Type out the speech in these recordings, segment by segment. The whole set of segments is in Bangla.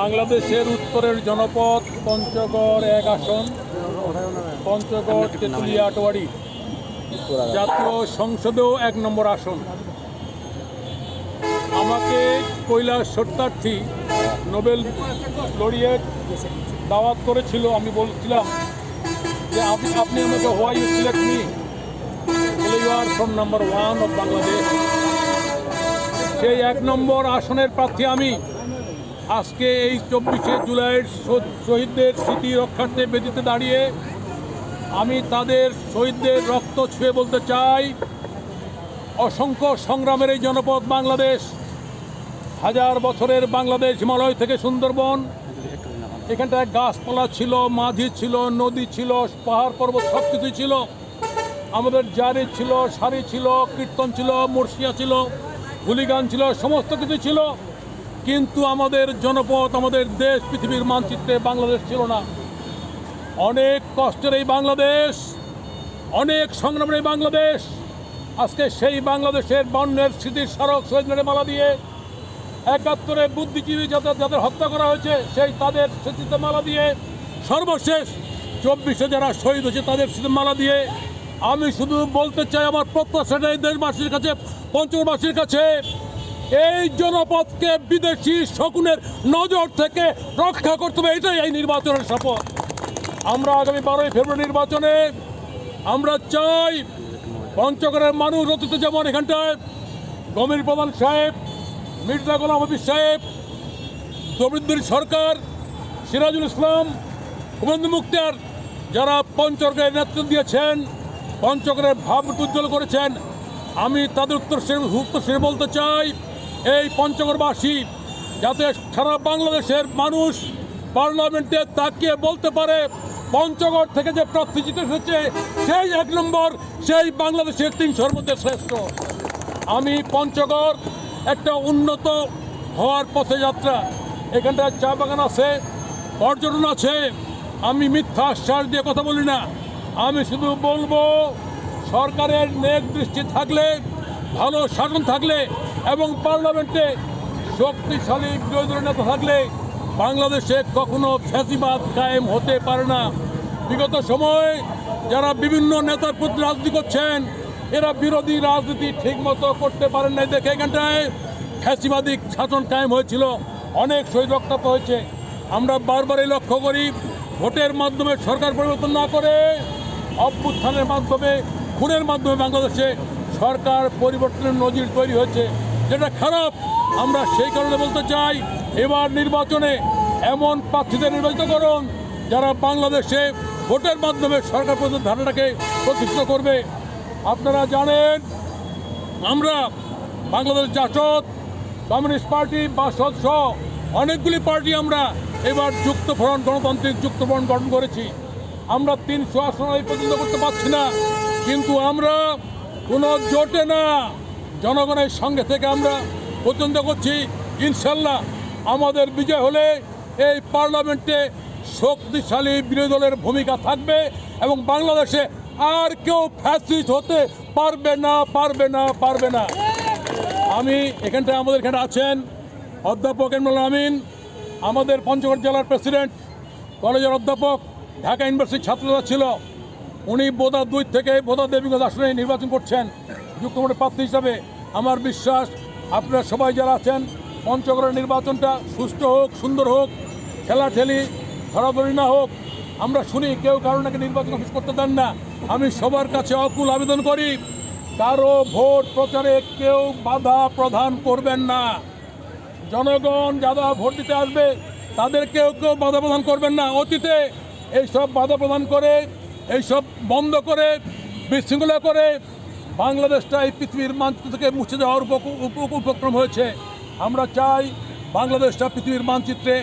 বাংলাদেশের উত্তরের জনপদ পঞ্চগড় এক আসন, পঞ্চগড় তেঁতুলিয়া আটোয়ারি জাতীয় সংসদেও ১ নম্বর আসন। আমাকে কৈলাস সত্যার্থী নোবেল লরিয়েট দাওয়াত করেছিল। আমি বলছিলাম যে আপনি আমাকে why you select me, you are from number 1 of Bangladesh. সেই ১ নম্বর আসনের প্রার্থী আমি। আজকে এই ২৪শে জুলাইয়ের শহীদদের স্মৃতি রক্ষার্থে বেদিতে দাঁড়িয়ে আমি তাদের শহীদদের রক্ত ছুঁয়ে বলতে চাই, অসংখ্য সংগ্রামের এই জনপদ বাংলাদেশ, হাজার বছরের বাংলাদেশ, হিমালয় থেকে সুন্দরবন, এখানটায় গাছপালা ছিল, মাঝি ছিল, নদী ছিল, পাহাড় পর্বত সব কিছুই ছিল। আমাদের জারি ছিল, সারি ছিল, কীর্তন ছিল, মুর্শিয়া ছিল, হুলিগান ছিল, সমস্ত কিছু ছিল। কিন্তু আমাদের জনপদ, আমাদের দেশ পৃথিবীর মানচিত্রে বাংলাদেশ ছিল না। অনেক কষ্টের এই বাংলাদেশ, অনেক সংগ্রামের এই বাংলাদেশ, আজকে সেই বাংলাদেশের বন্যের স্মৃতির স্মারক শহীদের মালা দিয়ে, ৭১-এ বুদ্ধিজীবী যাদের হত্যা করা হয়েছে সেই তাদের স্মৃতিতে মালা দিয়ে, সর্বশেষ ২৪শে যারা শহীদ হয়েছে তাদের স্মৃতিতে মালা দিয়ে আমি শুধু বলতে চাই, আমার প্রত্যাশাটা এই দেশবাসীর কাছে, পঞ্চগড়বাসীর কাছে, এই জনপদকে বিদেশি শকুনের নজর থেকে রক্ষা করতে হবে। এটাই এই নির্বাচনের শপথ। আমরা আগামী ১২ই ফেব্রুয়ারি নির্বাচনে আমরা চাই পঞ্চগড়ের মানুষ অতীত যেমন এখানটায় গমির প্রধান সাহেব, মির্জা গোলাম হাফিজ সাহেব, দবিন্দর সরকার, সিরাজুল ইসলাম, শুভেন্দু মুক্তার যারা পঞ্চগড়ের নেতৃত্ব দিয়েছেন, পঞ্চগড়ের ভাব উজ্জ্বল করেছেন, আমি তাদের উত্তরসূরি বলতে চাই, এই পঞ্চগড়বাসী যাতে সারা বাংলাদেশের মানুষ পার্লামেন্টে তাকিয়ে বলতে পারে পঞ্চগড় থেকে যে প্রার্থী জিতে এসেছে সেই ১ নম্বর, সেই বাংলাদেশের ৩০০-র মধ্যে শ্রেষ্ঠ। আমি পঞ্চগড় একটা উন্নত হওয়ার পথে যাত্রা, এখানটায় চা বাগান আছে, পর্যটন আছে। আমি মিথ্যা আশ্বাস দিয়ে কথা বলি না। আমি শুধু বলবো, সরকারের নেক দৃষ্টি থাকলে, ভালো শাসন থাকলে এবং পার্লামেন্টে শক্তিশালী বিরোধী দলের নেতা থাকলে বাংলাদেশে কখনো ফ্যাসিবাদ কায়েম হতে পারে না। বিগত সময়ে যারা বিভিন্ন নেতার প্রতি রাজনীতি করছেন, এরা বিরোধী রাজনীতি ঠিকমতো করতে পারেন নাই দেখে এখানটায় ফ্যাসিবাদী শাসন কায়েম হয়েছিল, অনেক শহীদ রক্তাক্ত হয়েছে। আমরা বারবারই লক্ষ্য করি, ভোটের মাধ্যমে সরকার পরিবর্তন না করে অভ্যুত্থানের মাধ্যমে, খুনের মাধ্যমে বাংলাদেশে সরকার পরিবর্তনের নজির তৈরি হয়েছে, যেটা খারাপ। আমরা সেই কারণে বলতে চাই, এবার নির্বাচনে এমন প্রার্থীদের নির্বাচিত করুন যারা বাংলাদেশে ভোটের মাধ্যমে সরকার পরিবর্তন ধারণাটাকে প্রতিষ্ঠিত করবে। আপনারা জানেন, আমরা বাংলাদেশ জাসদ, কমিউনিস্ট পার্টি, বাসদ সহ অনেকগুলি পার্টি আমরা এবার যুক্তফ্রন্ট, গণতান্ত্রিক যুক্তফ্রন্ট গঠন করেছি। আমরা ৩০০ আসন এই পর্যন্ত করতে পারছি না, কিন্তু আমরা কোনো জোটে না, জনগণের সঙ্গে থেকে আমরা পছন্দ করছি। ইনশাল্লাহ আমাদের বিজয় হলে এই পার্লামেন্টে শক্তিশালী বিরোধী দলের ভূমিকা থাকবে এবং বাংলাদেশে আর কেউ ফ্যাসিস্ট হতে পারবে না, পারবে না, পারবে না। আমি এখানটায়, আমাদের এখানে আছেন অধ্যাপক এমরুল আমিন, আমাদের পঞ্চগড় জেলার প্রেসিডেন্ট, কলেজের অধ্যাপক, ঢাকা ইউনিভার্সিটির ছাত্ররা ছিল। উনি বোদা ২ থেকে বোদা দেবীগঞ্জ আসনে নির্বাচন করছেন যুক্তফ্রন্টের প্রার্থী হিসাবে। আমার বিশ্বাস আপনারা সবাই যারা আছেন, পঞ্চগড়ের নির্বাচনটা সুষ্ঠু হোক, সুন্দর হোক, ঠেলাঠেলি ধরাধরি না হোক। আমরা শুনি কেউ কারো নাকি নির্বাচন অফিস করতে দেন না। আমি সবার কাছে অকুল আবেদন করি, কারো ভোট প্রচারে কেউ বাধা প্রদান করবেন না। জনগণ যারা ভোট দিতে আসবে তাদের কেউ বাধা প্রদান করবেন না। অতীতে এইসব বাধা প্রদান করে, এইসব বন্ধ করে, বিশৃঙ্খলা করে বাংলাদেশটা এই পৃথিবীর মানচিত্র থেকে মুছে যাওয়ার উপক্রম হয়েছে। আমরা চাই বাংলাদেশটা পৃথিবীর মানচিত্রে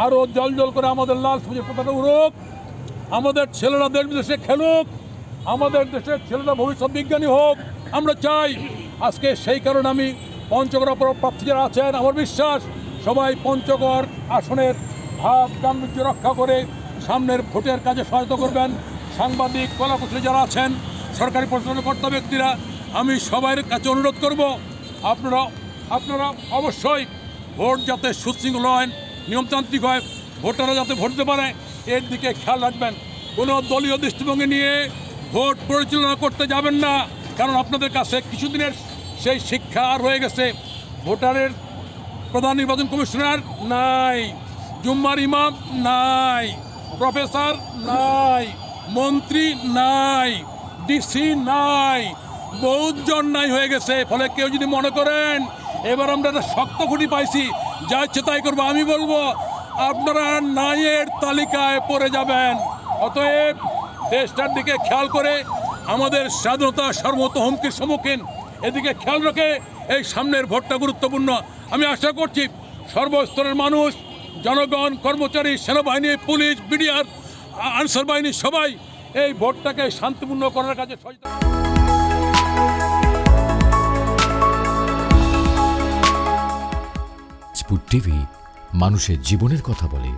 আরও জল করে আমাদের লাল সবুজের পতাকা উড়ুক, আমাদের ছেলেরা দেশ বিদেশে খেলুক, আমাদের দেশের ছেলেরা ভবিষ্যৎ বিজ্ঞানী হোক। আমরা চাই। আজকে সেই কারণে আমি পঞ্চগড় প্রার্থী যারা আছেন, আমার বিশ্বাস সবাই পঞ্চগড় আসনের ভাব গাম্ভীর্য রক্ষা করে সামনের ভোটের কাজে সহায়তা করবেন। সাংবাদিক, কলাকুশলী যারা আছেন, সরকারি প্রশাসনের কর্তা ব্যক্তিরা, আমি সবার কাছে অনুরোধ করব, আপনারা অবশ্যই ভোট যাতে সুশৃঙ্খল হয়, নিয়মতান্ত্রিক হয়, ভোটাররা যাতে ভোট দিতে পারে এর দিকে খেয়াল রাখবেন। কোনো দলীয় দৃষ্টিভঙ্গি নিয়ে ভোট পরিচালনা করতে যাবেন না, কারণ আপনাদের কাছে কিছুদিনের সেই শিক্ষা রয়ে গেছে। ভোটারের প্রধান নির্বাচন কমিশনার নাই, জুম্মার ইমাম নাই, প্রফেসর নাই, মন্ত্রী নাই, ডিসি নাই, বহুজন নাই হয়ে গেছে। ফলে কেউ যদি মনে করেন এবার আমরা একটা শক্ত খুঁটি পাইছি, যা ইচ্ছে তাই করবো, আমি বলবো আপনারা নাইয়ের তালিকায় পড়ে যাবেন। অতএব দেশটার দিকে খেয়াল করে আমাদের স্বাধীনতা সর্বত হুমকির সম্মুখীন, এদিকে খেয়াল রেখে এই সামনের ভোটটা গুরুত্বপূর্ণ। আমি আশা করছি সর্বস্তরের মানুষ, জনগণ, কর্মচারী, সেনাবাহিনী, পুলিশ, বিডিআর, আনসার বাহিনী সবাই এই ভোটটাকে শান্তিপূর্ণ করার কাজে সচেতন। স্পুট টিভি মানুষের জীবনের কথা বলে।